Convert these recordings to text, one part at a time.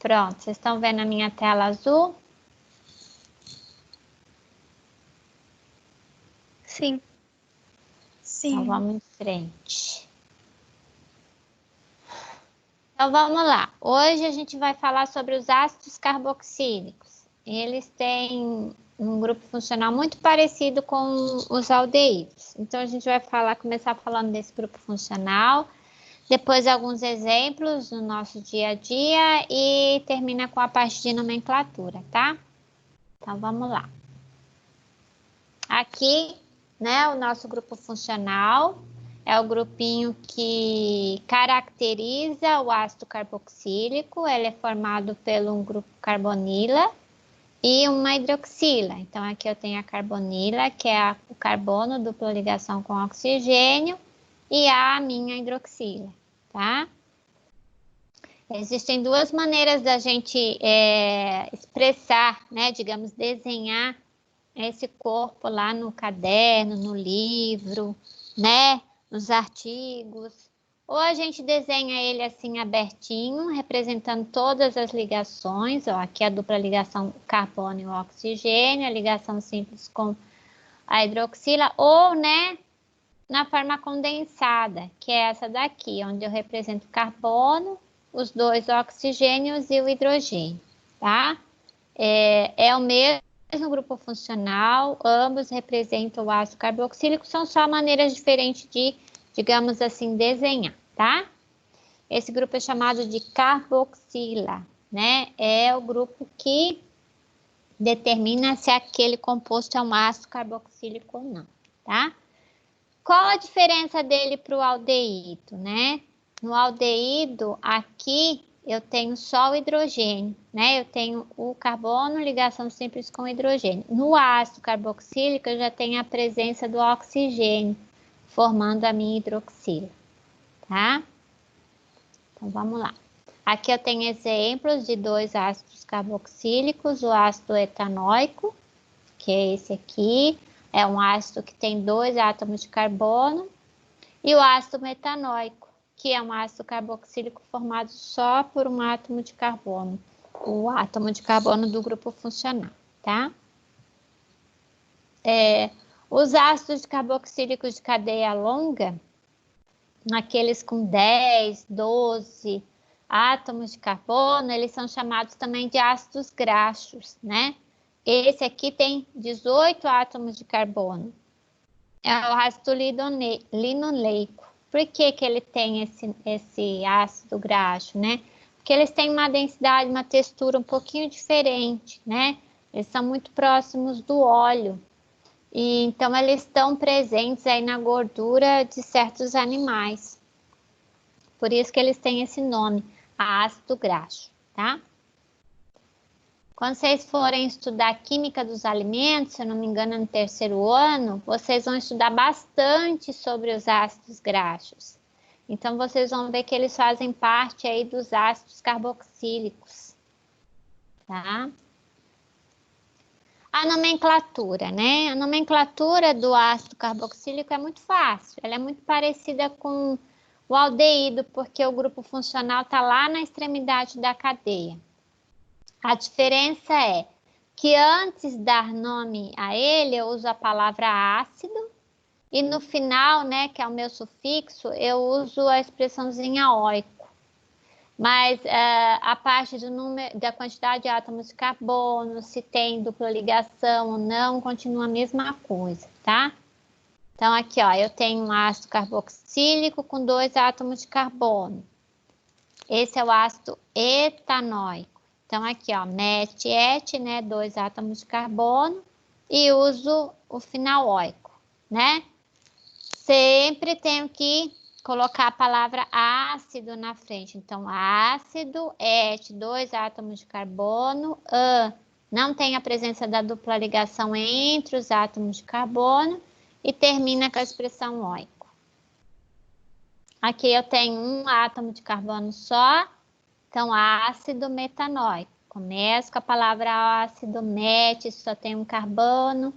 Pronto, vocês estão vendo a minha tela azul? Sim. Sim. Então, vamos em frente. Então, vamos lá. Hoje a gente vai falar sobre os ácidos carboxílicos. Eles têm um grupo funcional muito parecido com os aldeídos. Então, a gente vai começar falando desse grupo funcional, depois alguns exemplos no nosso dia a dia e termina com a parte de nomenclatura, tá? Então, vamos lá. Aqui, né, o nosso grupo funcional é o grupinho que caracteriza o ácido carboxílico. Ele é formado pelo um grupo carbonila e uma hidroxila. Então, aqui eu tenho a carbonila, que é o carbono, dupla ligação com oxigênio, e a minha hidroxila, tá? Existem duas maneiras da gente expressar, né, digamos, desenhar esse corpo lá no caderno, no livro, né, nos artigos. Ou a gente desenha ele assim abertinho, representando todas as ligações, ó, aqui a dupla ligação carbono e oxigênio, a ligação simples com a hidroxila, ou, né, na forma condensada, que é essa daqui, onde eu represento o carbono, os dois oxigênios e o hidrogênio, tá? É o mesmo grupo funcional, ambos representam o ácido carboxílico, são só maneiras diferentes de, digamos assim, desenhar, tá? Esse grupo é chamado de carboxila, né? É o grupo que determina se aquele composto é um ácido carboxílico ou não, tá? Qual a diferença dele para o aldeído, né? No aldeído, aqui eu tenho só o hidrogênio, né? Eu tenho o carbono, ligação simples com hidrogênio. No ácido carboxílico, eu já tenho a presença do oxigênio, formando a minha hidroxila, tá? Então, vamos lá. Aqui eu tenho exemplos de dois ácidos carboxílicos, o ácido etanóico, que é esse aqui, é um ácido que tem 2 átomos de carbono, e o ácido metanóico, que é um ácido carboxílico formado só por um átomo de carbono, o átomo de carbono do grupo funcional, tá? Os ácidos carboxílicos de cadeia longa, aqueles com 10, 12 átomos de carbono, eles são chamados também de ácidos graxos, né? Esse aqui tem 18 átomos de carbono. É o ácido linoleico. Por que ele tem esse ácido graxo, né? Porque eles têm uma densidade, uma textura um pouquinho diferente, né? Eles são muito próximos do óleo. E então, eles estão presentes aí na gordura de certos animais. Por isso que eles têm esse nome, ácido graxo, tá? Quando vocês forem estudar química dos alimentos, se eu não me engano, no 3º ano, vocês vão estudar bastante sobre os ácidos graxos. Então, vocês vão ver que eles fazem parte aí dos ácidos carboxílicos, tá? A nomenclatura, né? A nomenclatura do ácido carboxílico é muito fácil. Ela é muito parecida com o aldeído, porque o grupo funcional está lá na extremidade da cadeia. A diferença é que antes de dar nome a ele, eu uso a palavra ácido e no final, né, que é o meu sufixo, eu uso a expressãozinha oico. Mas a parte do número, da quantidade de átomos de carbono, se tem dupla ligação ou não, continua a mesma coisa, tá? Então, aqui, ó, eu tenho um ácido carboxílico com 2 átomos de carbono. Esse é o ácido etanóico. Então, aqui, ó, met, et, né, 2 átomos de carbono e uso o final oico, né? Sempre tenho que colocar a palavra ácido na frente. Então, ácido, et, 2 átomos de carbono, não tem a presença da dupla ligação entre os átomos de carbono e termina com a expressão oico. Aqui eu tenho um átomo de carbono só, então ácido metanóico. Começo com a palavra ácido, met, só tem um carbono,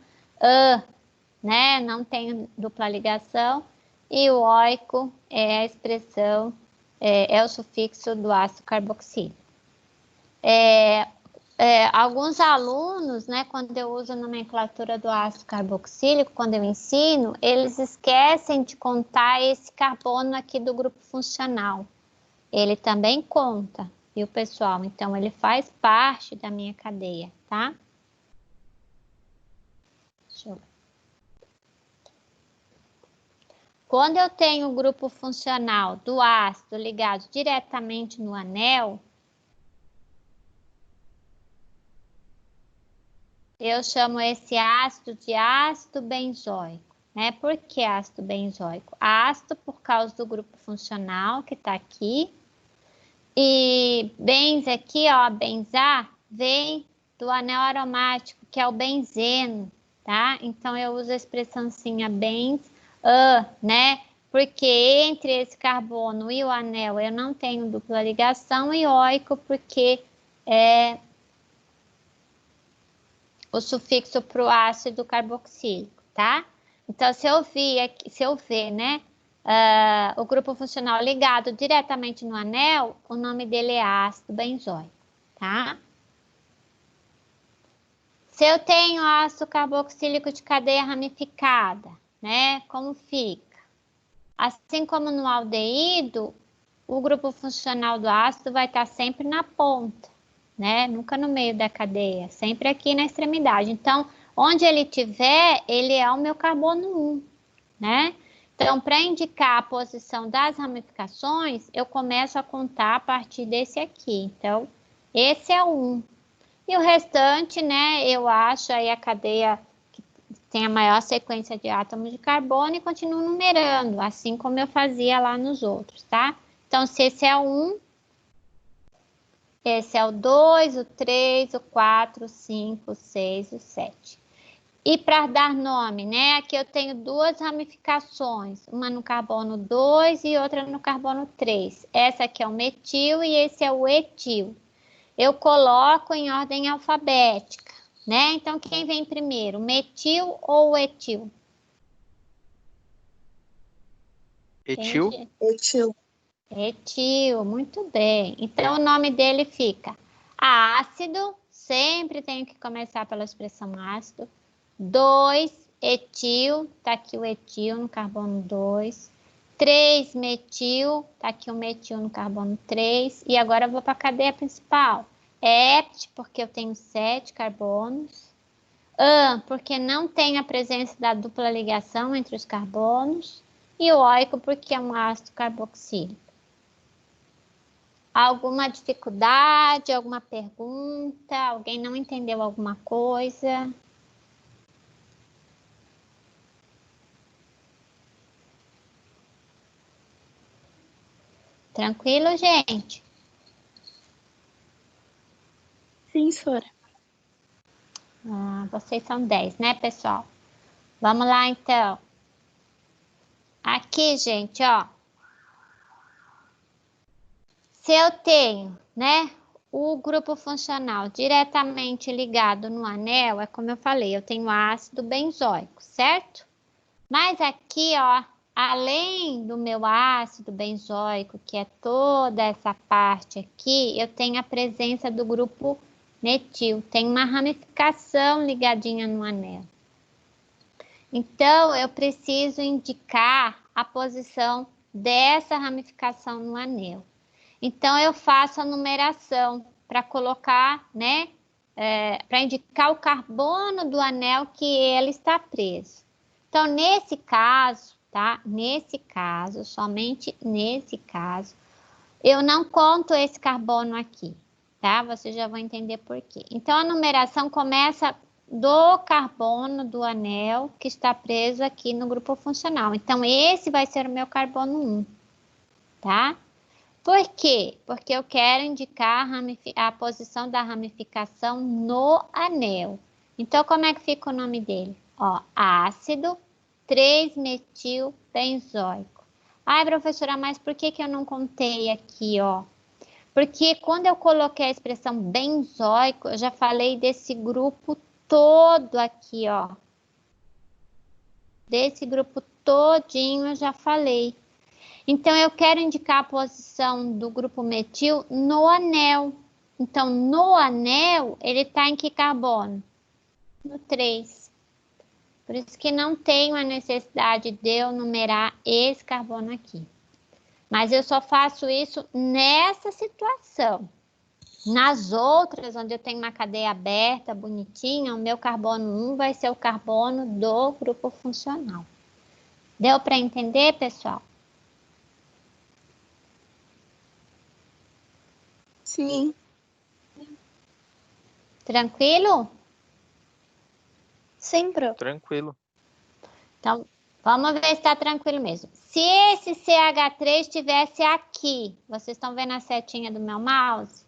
né? Não tem dupla ligação. E o oico é a expressão, é o sufixo do ácido carboxílico. Alguns alunos, né, quando eu uso a nomenclatura do ácido carboxílico, quando eu ensino, eles esquecem de contar esse carbono aqui do grupo funcional. Ele também conta, viu, pessoal? Então, ele faz parte da minha cadeia, tá? Deixa eu ver. Quando eu tenho o grupo funcional do ácido ligado diretamente no anel, eu chamo esse ácido de ácido benzoico, né? Por que ácido benzoico? Ácido por causa do grupo funcional que tá aqui. E benze aqui, ó, benzar, vem do anel aromático, que é o benzeno, tá? Então, eu uso a expressãozinha benz, né? Porque entre esse carbono e o anel eu não tenho dupla ligação, e óico porque é o sufixo para o ácido carboxílico, tá? Então, se eu ver, né, o grupo funcional ligado diretamente no anel, o nome dele é ácido benzoico, tá? Se eu tenho ácido carboxílico de cadeia ramificada, né, como fica? Assim como no aldeído, o grupo funcional do ácido vai estar sempre na ponta, né? Nunca no meio da cadeia, sempre aqui na extremidade. Então, onde ele tiver, ele é o meu carbono 1, né? Então, para indicar a posição das ramificações, eu começo a contar a partir desse aqui. Então, esse é o 1. E o restante, né, eu acho aí a cadeia que tem a maior sequência de átomos de carbono e continuo numerando, assim como eu fazia lá nos outros, tá? Então, se esse é o 1, esse é o 2, o 3, o 4, o 5, o 6, o 7. E para dar nome, né? Aqui eu tenho duas ramificações, uma no carbono 2 e outra no carbono 3. Essa aqui é o metil e esse é o etil. Eu coloco em ordem alfabética, né? Então, quem vem primeiro, o metil ou o etil? Etil? Etil. Etil, muito bem. Então, o nome dele fica ácido, sempre tenho que começar pela expressão ácido. 2, etil, tá aqui o etil no carbono 2. 3, metil, tá aqui o metil no carbono 3. E agora eu vou para a cadeia principal. Hept, porque eu tenho 7 carbonos. Porque não tem a presença da dupla ligação entre os carbonos. E o óico, porque é um ácido carboxílico. Alguma dificuldade, alguma pergunta? Alguém não entendeu alguma coisa? Tranquilo, gente? Sim, senhora. Vocês são 10, né, pessoal? Vamos lá, então. Aqui, gente, ó. Se eu tenho, né, o grupo funcional diretamente ligado no anel, é como eu falei, eu tenho ácido benzoico, certo? Mas aqui, ó, além do meu ácido benzoico, que é toda essa parte aqui, eu tenho a presença do grupo metil. Tem uma ramificação ligadinha no anel. Então, eu preciso indicar a posição dessa ramificação no anel. Então, eu faço a numeração para colocar, né, para indicar o carbono do anel que ele está preso. Então, nesse caso, tá? Nesse caso, somente nesse caso, eu não conto esse carbono aqui, tá? Vocês já vão entender por quê. Então, a numeração começa do carbono do anel que está preso aqui no grupo funcional. Então, esse vai ser o meu carbono 1, tá? Por quê? Porque eu quero indicar a posição da ramificação no anel. Então, como é que fica o nome dele? Ó, ácido 3-metil-benzoico. Ai, professora, mas por que eu não contei aqui, ó? Porque quando eu coloquei a expressão benzoico, eu já falei desse grupo todo aqui, ó. Desse grupo todinho eu já falei. Então, eu quero indicar a posição do grupo metil no anel. Então, no anel, ele está em que carbono? No 3. Por isso que não tenho a necessidade de eu numerar esse carbono aqui. Mas eu só faço isso nessa situação. Nas outras, onde eu tenho uma cadeia aberta, bonitinha, o meu carbono 1 vai ser o carbono do grupo funcional. Deu para entender, pessoal? Sim. Tranquilo? Sim, pro. Tranquilo. Então, vamos ver se está tranquilo mesmo. Se esse CH3 estivesse aqui, vocês estão vendo a setinha do meu mouse?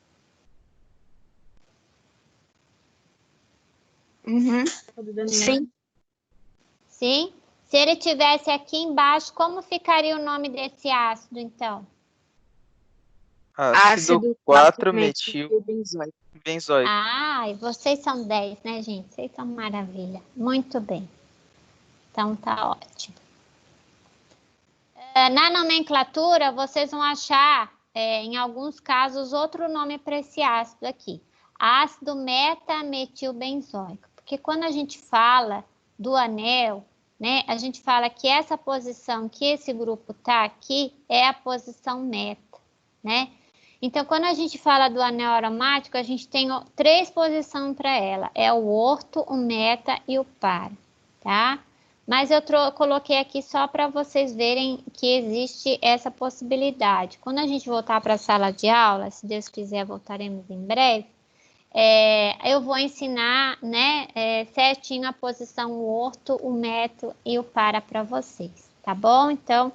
Uhum. Sim. Sim? Se ele estivesse aqui embaixo, como ficaria o nome desse ácido, então? Ácido 4-metil benzoico. Ah, e vocês são 10, né, gente? Vocês são maravilha. Muito bem. Então, tá ótimo. Na nomenclatura, vocês vão achar, em alguns casos, outro nome para esse ácido aqui. Ácido metametilbenzoico. Porque quando a gente fala do anel, né, a gente fala que essa posição que esse grupo tá aqui é a posição meta, né? Então, quando a gente fala do anel aromático, a gente tem 3 posições para ela. É o orto, o meta e o par, tá? Mas eu coloquei aqui só para vocês verem que existe essa possibilidade. Quando a gente voltar para a sala de aula, se Deus quiser, voltaremos em breve, eu vou ensinar, né, certinho a posição, o orto, o meta e o para vocês, tá bom? Então,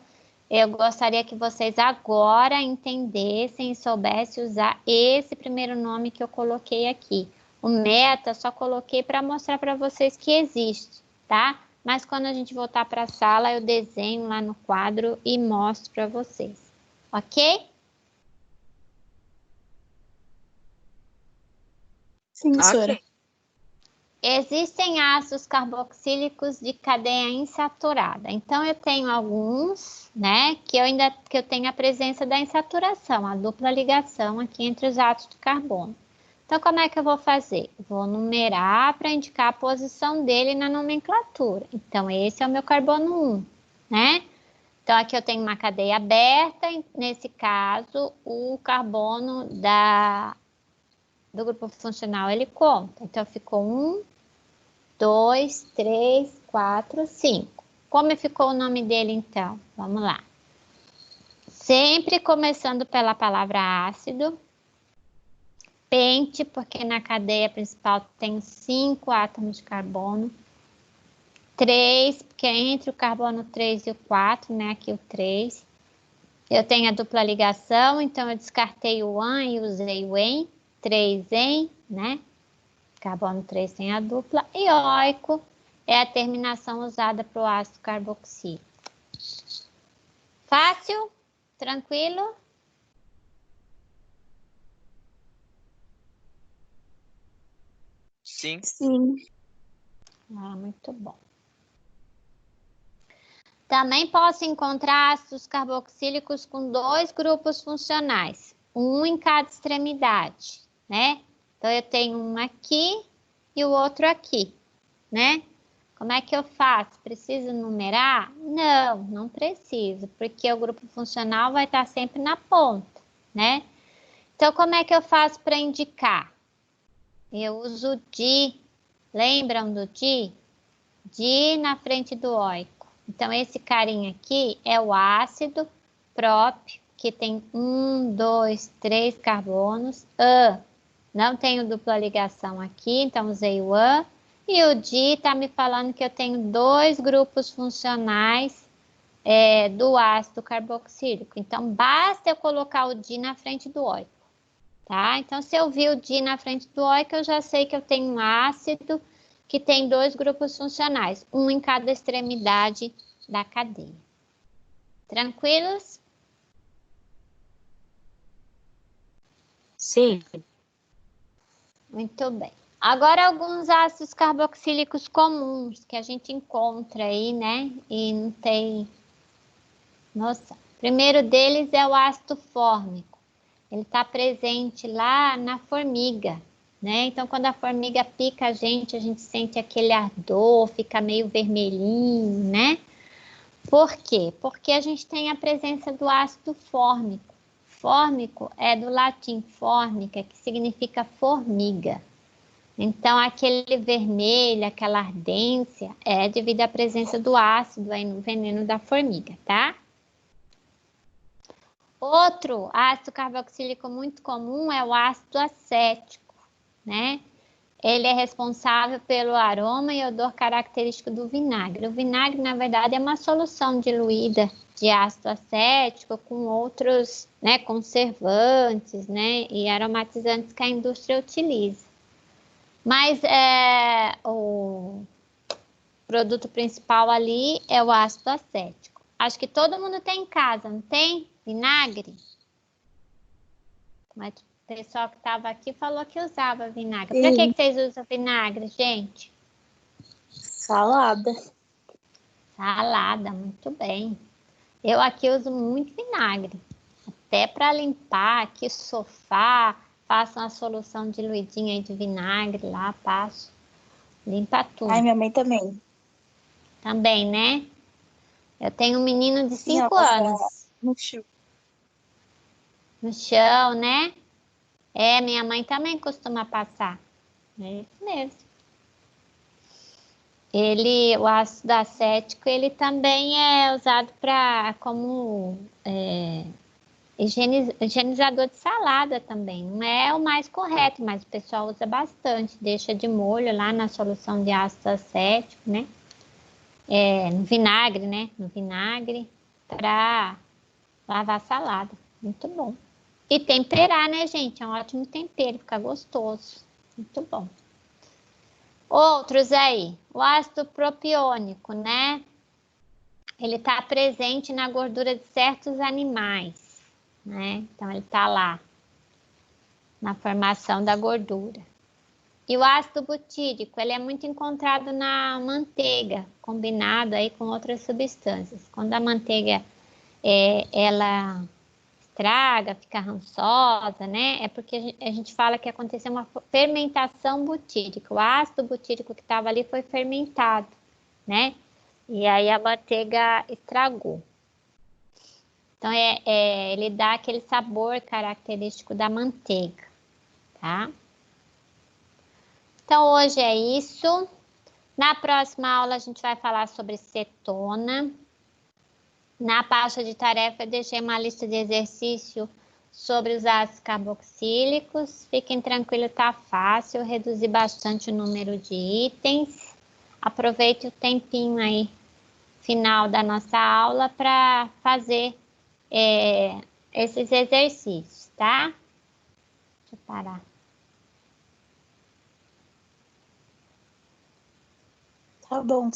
eu gostaria que vocês agora entendessem e soubessem usar esse primeiro nome que eu coloquei aqui. O meta só coloquei para mostrar para vocês que existe, tá? Mas quando a gente voltar para a sala, eu desenho lá no quadro e mostro para vocês, ok? Sim, professora. Existem ácidos carboxílicos de cadeia insaturada. Então, eu tenho alguns, né, que eu tenho a presença da insaturação, a dupla ligação aqui entre os átomos de carbono. Então, como é que eu vou fazer? Vou numerar para indicar a posição dele na nomenclatura. Então, esse é o meu carbono 1, né? Então, aqui eu tenho uma cadeia aberta, nesse caso, o carbono do grupo funcional, ele conta. Então, ficou 1, 2, 3, 4, 5. Como ficou o nome dele, então? Vamos lá. Sempre começando pela palavra ácido. Pente, porque na cadeia principal tem 5 átomos de carbono. 3, porque é entre o carbono 3 e o 4, né? Aqui o 3. Eu tenho a dupla ligação, então eu descartei o AN e usei o EN. 3-EN, né? Carbono 3 tem a dupla. E oico é a terminação usada para o ácido carboxílico. Fácil? Tranquilo? Sim. Sim. Ah, muito bom. Também posso encontrar ácidos carboxílicos com 2 grupos funcionais, um em cada extremidade, né? Então, eu tenho um aqui e o outro aqui, né? Como é que eu faço? Preciso numerar? Não, não preciso, porque o grupo funcional vai estar sempre na ponta, né? Então, como é que eu faço para indicar? Eu uso o di. Lembram do di? Di na frente do oico. Então, esse carinha aqui é o ácido próprio, que tem 1, 2, 3 carbonos. Não tenho dupla ligação aqui, então usei o an. E o di está me falando que eu tenho 2 grupos funcionais do ácido carboxílico. Então, basta eu colocar o di na frente do oico, tá? Então, se eu vi o di na frente do oico, eu já sei que eu tenho um ácido que tem 2 grupos funcionais, um em cada extremidade da cadeia. Tranquilos? Sim. Muito bem. Agora, alguns ácidos carboxílicos comuns que a gente encontra aí, né? E não tem noção. O primeiro deles é o ácido fórmico. ele está presente lá na formiga, né? Então, quando a formiga pica a gente sente aquele ardor, fica meio vermelhinho, né? Por quê? Porque a gente tem a presença do ácido fórmico. Fórmico é do latim fórmica, que significa formiga. Então, aquele vermelho, aquela ardência, é devido à presença do ácido aí no veneno da formiga, tá? Outro ácido carboxílico muito comum é o ácido acético, né? Ele é responsável pelo aroma e odor característico do vinagre. O vinagre, na verdade, é uma solução diluída de ácido acético com outros, né, conservantes, né, e aromatizantes que a indústria utiliza. Mas o produto principal ali é o ácido acético. Acho que todo mundo tem em casa, não tem? Vinagre? Mas o pessoal que estava aqui falou que usava vinagre. Para que vocês usam vinagre, gente? Salada. Salada, muito bem. Eu aqui uso muito vinagre. Até para limpar aqui o sofá, faço uma solução diluidinha aí de vinagre lá, passo. Limpa tudo. Ai, minha mãe também. Também, né? Eu tenho um menino de Sim, ela 5 passa anos. no chão. No chão, né? É, minha mãe também costuma passar. É isso mesmo. O ácido acético, ele também é usado como higienizador de salada também. Não é o mais correto, mas o pessoal usa bastante. Deixa de molho lá na solução de ácido acético, né? No vinagre, né? No vinagre para lavar salada. Muito bom. E temperar, né, gente? É um ótimo tempero, fica gostoso. Muito bom. Outros aí, o ácido propiônico, né? Ele está presente na gordura de certos animais, né? Então, ele está lá, na formação da gordura. E o ácido butírico, ele é muito encontrado na manteiga, combinado aí com outras substâncias. Quando a manteiga, ela estraga, fica rançosa, né? É porque a gente fala que aconteceu uma fermentação butírica. O ácido butírico que estava ali foi fermentado, né? E aí a manteiga estragou. Então, ele dá aquele sabor característico da manteiga, tá? Então, hoje é isso. Na próxima aula, a gente vai falar sobre cetona. Na pasta de tarefa, eu deixei uma lista de exercício sobre os ácidos carboxílicos. Fiquem tranquilos, tá fácil. Eu reduzi bastante o número de itens. Aproveite o tempinho aí, final da nossa aula, para fazer esses exercícios, tá? Deixa eu parar. Tá bom,